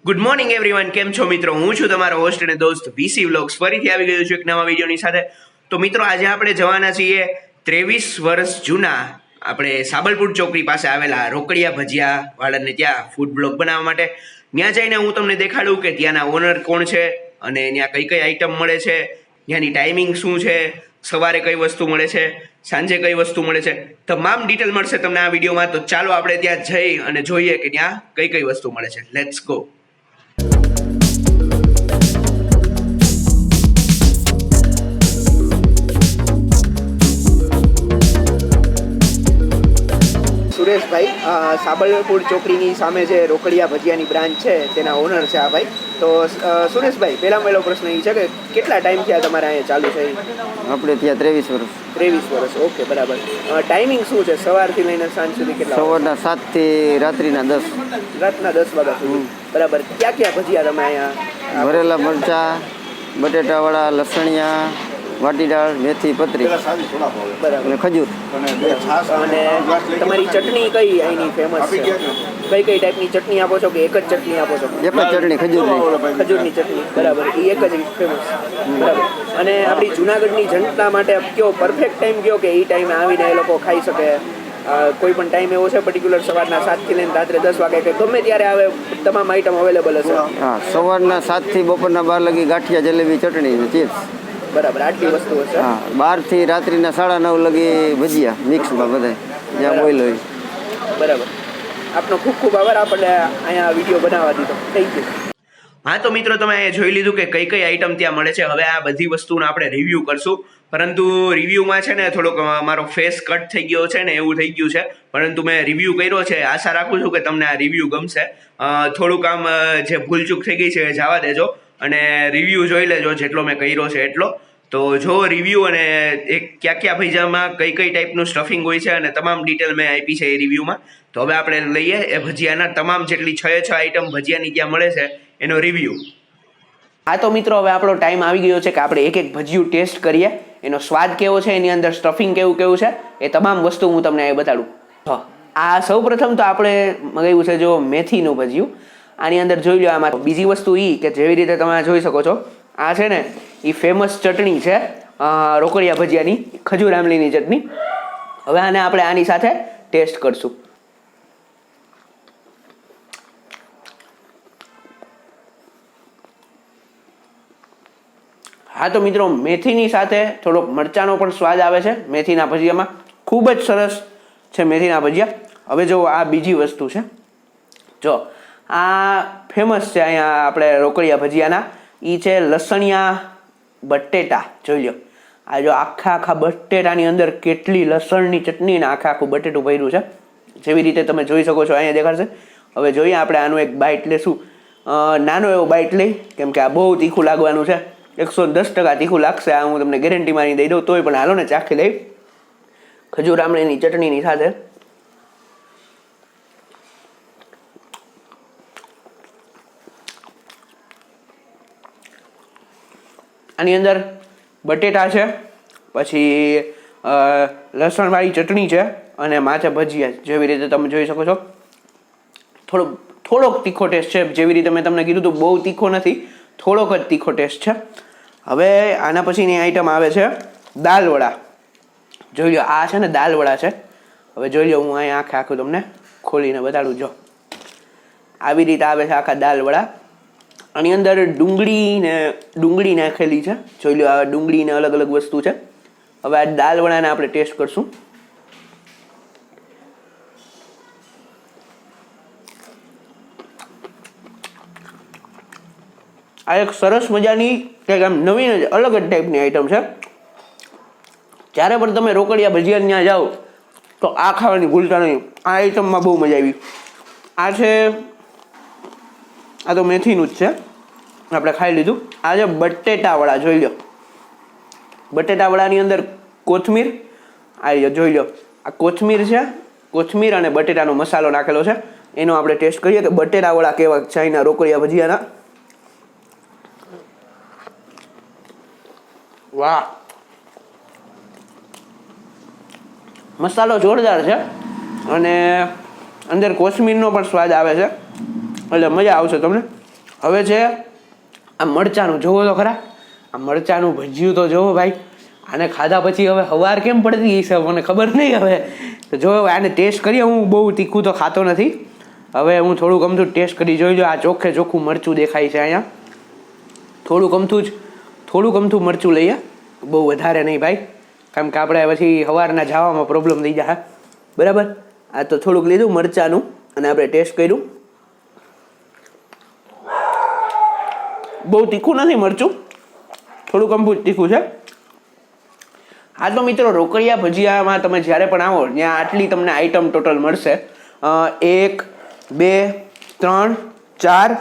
Good morning everyone, કેમ છો મિત્રો? હું છું તમારો હોસ્ટ અને દોસ્ત વીસી વ્લોગ્સ. ફરીથી આવી ગયો છું એક નવા વિડીયોની સાથે. તો મિત્રો, આજે આપણે જવાના છીએ 23 વર્ષ જૂના આપણે સાબલપુર ચોકડી પાસે આવેલા રોકડિયા ભજીયા વાળાને ત્યાં ફૂડ બ્લોગ બનાવવા માટે. ત્યાં જઈને હું તમને દેખાડું કે ત્યાંના ઓનર કોણ છે અને ત્યાં કઈ કઈ આઈટમ મળે છે, ત્યાંની ટાઈમિંગ શું છે, સવારે કઈ વસ્તુ મળે છે, સાંજે કઈ વસ્તુ મળે છે, તમામ ડિટેલ મળશે તમને આ વિડીયોમાં. તો ચાલો આપણે ત્યાં જઈ અને જોઈએ કે ત્યાં કઈ કઈ વસ્તુ મળે છે. Let's go. સુરેશભાઈ, સાબલપુર ચોકડીની સામે જે રોકડિયા ભજીયાની બ્રાન્ચ છે તેના ઓનર છે આ ભાઈ. તો સુરેશભાઈ, પહેલો પ્રશ્ન એ છે કે કેટલા ટાઈમ થયા તમારે અહીંયા ચાલુ છે? આપણે ત્યાં 23 વર્ષ. 23 વર્ષ, ઓકે, બરાબર. ટાઈમિંગ શું છે સવારથી લઈને સાંજ સુધી? કેટલા? સવારના 7 થી રાત્રિના 10. રાતના 10 વાગ્યા સુધી, બરાબર. ક્યાં ક્યાં ભજીયા તમે અહીંયા? ભરેલા મરચા, બટેટાવાળા, લસણિયા, વાટી દાળ, મેથી, પતરી, બરાબર, અને ખજૂર. અને તમારી ચટણી કઈ અહીંની ફેમસ છે? કઈ કઈ ટાઈપની ચટણી આપો છો કે એક જ ચટણી આપો છો? એક જ ચટણી, ખજૂરની ચટણી, બરાબર. એ એક જ ફેમસ, બરાબર. અને આપણી જુનાગઢની જનતા માટે કયો પરફેક્ટ ટાઈમ કયો કે એ ટાઈમે આવીને એ લોકો ખાઈ શકે? કોઈ પણ ટાઈમ એવો છે પર્ટિક્યુલર? સવારના 7 થી લઈને રાત્રે 10 વાગે કે ગમે ત્યારે આવે તમામ આઈટમ અવેલેબલ હશે? હા, સવારના 7 થી બપોરના 12 લગી ગાંઠિયા, જલેબી, ચટણી ને ચિપ્સ. બરાબર, આટલી વસ્તુ હશે. હા, 12 થી રાત્રિના 9:30 લગી ભજીયા મિક્સમાં બધા જ્યાં બોઈલ હોય. બરાબર. આપનો ખૂબ ખૂબ આભાર આપણને અહીંયા વિડીયો બનાવવા દીધો. Thank you. હા, તો મિત્રો, તમે અહીંયા જોઈ લીધું કે કઈ કઈ આઈટમ ત્યાં મળે છે. હવે આ બધી વસ્તુનો આપણે રિવ્યૂ કરશું, પરંતુ રિવ્યૂમાં છે ને થોડોક મારો ફેસ કટ થઈ ગયો છે ને એવું થઈ ગયું છે, પરંતુ મેં રિવ્યૂ કર્યો છે. આશા રાખું છું કે તમને આ રિવ્યૂ ગમશે. થોડુંક આમ જે ભૂલચૂક થઈ ગઈ છે એ જવા દેજો અને રિવ્યૂ જોઈ લેજો જેટલો મેં કર્યો છે એટલો. તો જો રિવ્યૂ અને એક કયા ભજીયામાં કઈ કઈ ટાઈપનું સ્ટફિંગ હોય છે અને તમામ ડિટેલ મેં આપી છે એ રિવ્યૂમાં. તો હવે આપણે લઈએ એ ભજીયાના તમામ જેટલી 6 આઈટમ ભજીયાની ત્યાં મળે છે એનો રિવ્યૂ. હા, તો મિત્રો, હવે આપણો ટાઈમ આવી ગયો છે કે આપણે એક એક ભજીયું ટેસ્ટ કરીએ, એનો સ્વાદ કેવો છે, એની અંદર સ્ટફિંગ કેવું છે, એ તમામ વસ્તુ હું તમને અહીં બતાડું. આ સૌ પ્રથમ તો આપણે મંગાવ્યું છે જો મેથીનું ભજીયું. આની અંદર જોઈ લો. આમાં બીજી વસ્તુ એ કે જેવી રીતે તમે જોઈ શકો છો, આ છે ને એ ફેમસ ચટણી છે રોકડિયા ભજીયાની, ખજૂર આમલીની ચટણી. હવે આને આપણે આની સાથે ટેસ્ટ કરશું. હા, તો મિત્રો, મેથીની સાથે થોડોક મરચાંનો પણ સ્વાદ આવે છે મેથીના ભજીયામાં. ખૂબ જ સરસ છે મેથીના ભજીયા. હવે જો આ બીજી વસ્તુ છે, જો આ ફેમસ છે અહીંયા આપણે રોકડિયા ભજીયાના, એ છે લસણિયા બટેટા. જોઈ લો, આ જો આખા બટેટાની અંદર કેટલી લસણની ચટણી ને આખું બટેટું ભર્યું છે, જેવી રીતે તમે જોઈ શકો છો અહીંયા દેખાડશે. હવે જોઈએ આપણે આનું એક બાઇટ લેશું. નાનો એવો બાઇટ લઈ, કેમ કે આ બહુ તીખું લાગવાનું છે. 110% તીખું લાગશે આ, હું તમને ગેરંટી મારી દઈ દઉં. તોય પણ હાલો ને ચાખી લઈ ખજૂર આમળીની ચટણીની સાથે. આની અંદર બટેટા છે, પછી લસણવાળી ચટણી છે અને માથે ભજીયા. જેવી રીતે તમે જોઈ શકો છો, થોડોક તીખો ટેસ્ટ છે. જેવી રીતે મેં તમને કીધું તો બહુ તીખો નથી, થોડોક જ તીખો ટેસ્ટ છે. હવે આના પછીની આઈટમ આવે છે દાલવડા. જોઈ લો, આ છે ને દાલવડા છે. હવે જોઈ લો, હું અહીંયા આખું તમને ખોલીને બતાડું. જો આવી રીતે આવે છે આખા દાલવડા. આની અંદર ડુંગળી નાખેલી છે. જોઈ લો, આ ડુંગળીને અલગ અલગ વસ્તુ છે. હવે આ દાલવડાને આપણે ટેસ્ટ કરશું. આ એક સરસ મજાની કંઈક આમ નવીન જ અલગ જ ટાઈપની આઈટમ છે. જ્યારે પણ તમે રોકડિયા ભજીયા ત્યાં જાઓ તો આ ખાવાની ભૂલતા નહીં. આ આઈટમમાં બહુ મજા આવી. આ છે, આ તો મેથીનું જ છે, આપણે ખાઈ લીધું. આ છે બટેટાવડા, જોઈ લો. બટેટાવડાની અંદર કોથમીર, આ જોઈ લો, આ કોથમીર છે. કોથમીર અને બટેટાનો મસાલો નાખેલો છે. એનો આપણે ટેસ્ટ કરીએ કે બટેટાવડા કેવા છે અહીંના રોકડિયા ભજીયાના. વાહ, મસાલો જોરદાર છે અને અંદર કોથમીરનો પણ સ્વાદ આવે છે, એટલે મજા આવશે તમને. હવે છે આ મરચાંનું, જોવો તો ખરા. આ મરચાંનું ભજીયું તો જોવો ભાઈ. આને ખાધા પછી હવે હવાર કેમ પડતી હશે મને ખબર નહીં. હવે તો જો આને ટેસ્ટ કરીએ. હું બહુ તીખું તો ખાતો નથી. હવે હું થોડુંક અમથું ટેસ્ટ કરી જોઈ લો. આ ચોખ્ખે ચોખ્ખું મરચું દેખાય છે અહીંયા. થોડુંક અમથું મરચું લઈએ, બહુ વધારે નહીં ભાઈ, કેમ કે આપણે પછી સવારના જવામાં પ્રોબ્લેમ થઈ જાય. બરાબર, આ તો થોડુંક લીધું મરચાંનું અને આપણે ટેસ્ટ કર્યું. બહુ તીખું નથી મરચું, થોડુંક અમથું તીખું છે. હા તો મિત્રો, રોકડિયા ભજીયામાં તમે જ્યારે પણ આવો ત્યાં આટલી તમને આઈટમ ટોટલ મળશે. 1 2 3 4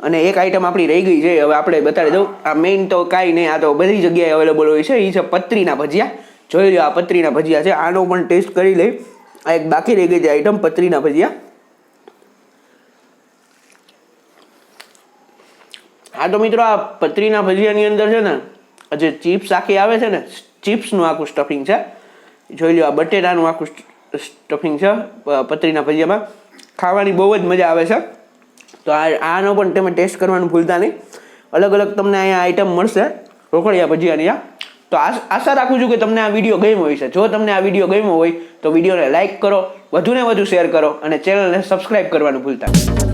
અને એક આઈટમ આપણી રહી ગઈ છે, હવે આપણે બતાવી દઉં. આ મેઇન તો કાંઈ નહીં, આ તો બધી જગ્યાએ અવેલેબલ હોય છે. એ છે પતરીના ભજીયા. જોઈ લો, આ પતરીના ભજીયા છે. આનો પણ ટેસ્ટ કરી લઈ. આ એક બાકી રહી ગઈ છે આઈટમ, પતરીના ભજીયા. હા તો મિત્રો, આ પતરીના ભજીયાની અંદર છે ને જે ચિપ્સ આખી આવે છે ને, ચિપ્સનું આખું સ્ટફિંગ છે. જોઈ લો, આ બટેટાનું આખું સ્ટફિંગ છે પતરીના ભજીયામાં. ખાવાની બહુ જ મજા આવે છે. તો આનો પણ તમે ટેસ્ટ કરવાનું ભૂલતા નહીં. અલગ અલગ તમને અહીંયા આઈટમ મળશે રોકડિયા ભજીયાની. તો આશા રાખું છું કે તમને આ વિડીયો ગમ્યો હોય છે. જો તમને આ વિડીયો ગમ્યો હોય તો વિડીયોને લાઇક કરો, વધુને વધુ શેર કરો અને ચેનલને સબસ્ક્રાઈબ કરવાનું ભૂલતા નહીં.